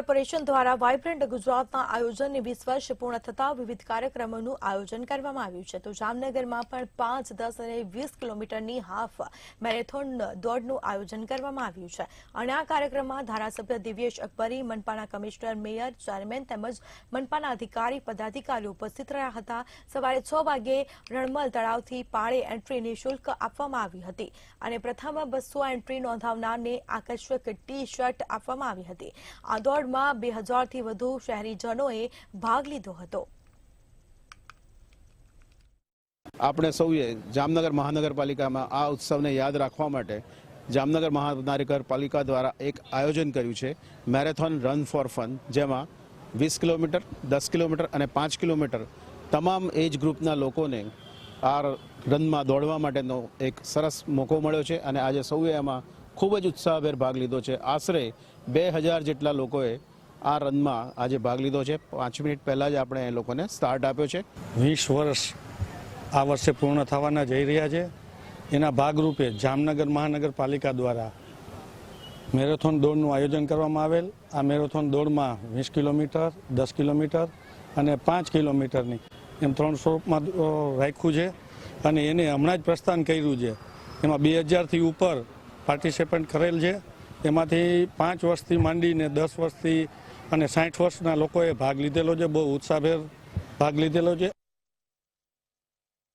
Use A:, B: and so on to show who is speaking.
A: Corporation દ્વારા vibrant ગુજરાતના આયોજનને 20 વર્ષ પૂર્ણ થતા વિવિધ કાર્યક્રમોનું આયોજન કરવામાં આવ્યું છે. તો જામનગરમાં પણ 5, 10 અને 20 કિલોમીટરની હાફ મેરેથોન દોડનું આયોજન કરવામાં આવ્યું છે. અને આ કાર્યક્રમમાં ધારાસભ્ય દિવ્યેશ અકબરી, મનપાના કમિશનર, મેયર, ચેરમેન તેમજ મનપાના અધિકારી પદાધિકારીઓ ઉપસ્થિત રહ્યા હતા. સવારે 6 વાગે રણમલ તળાવથી પાળે એન્ટ્રી નિઃશુલ્ક આપવામાં આવી હતી અને પ્રથમ 200 એન્ટ્રી નોંધાવનારને આકર્ષક ટી-શર્ટ આપવામાં આવી હતી. આ દોડમાં 2000થી વધુ શહેરીજનોએ ભાગ લીધો હતો.
B: આપણે સૌએ જામનગર મહાનગરપાલિકામાં આ ઉત્સવને યાદ રાખવા માટે જામનગર મહાનગરપાલિકા દ્વારા એક આયોજન કર્યું છે, મેરેથોન રન ફોર ફન, જેમાં 20 કિલોમીટર, 10 કિલોમીટર અને 5 કિલોમીટર તમામ એજ ગ્રુપના લોકોને આ રનમાં દોડવા માટેનો એક સરસ મોકો મળ્યો છે અને આજે સૌએ એમાં ખૂબ જ ઉત્સાહભેર ભાગ લીધો છે. આશરે 2000 જેટલા લોકોએ આ રનમાં આજે ભાગ લીધો છે. 5 મિનિટ પહેલાં જ આપણે એ લોકોને સ્ટાર્ટ આપ્યો છે.
C: 20 વર્ષ આ વર્ષે પૂર્ણ થવાના જઈ રહ્યા છે. એના ભાગરૂપે જામનગર મહાનગરપાલિકા દ્વારા મેરેથોન દોડનું આયોજન કરવામાં આવેલ. આ મેરેથોન દોડમાં 20 કિલોમીટર, 10 કિલોમીટર અને 5 કિલોમીટરની એમ 3 સ્વરૂપમાં રાખ્યું છે અને એને હમણાં જ પ્રસ્થાન કર્યું છે. એમાં 2000થી ઉપર પાર્ટિસિપન્ટ કરેલ છે. એમાંથી 5 વર્ષથી માંડીને 10 વર્ષથી અને 60 વર્ષના લોકોએ ભાગ લીધેલો છે. બહુ ઉત્સાહભેર ભાગ લીધેલો છે.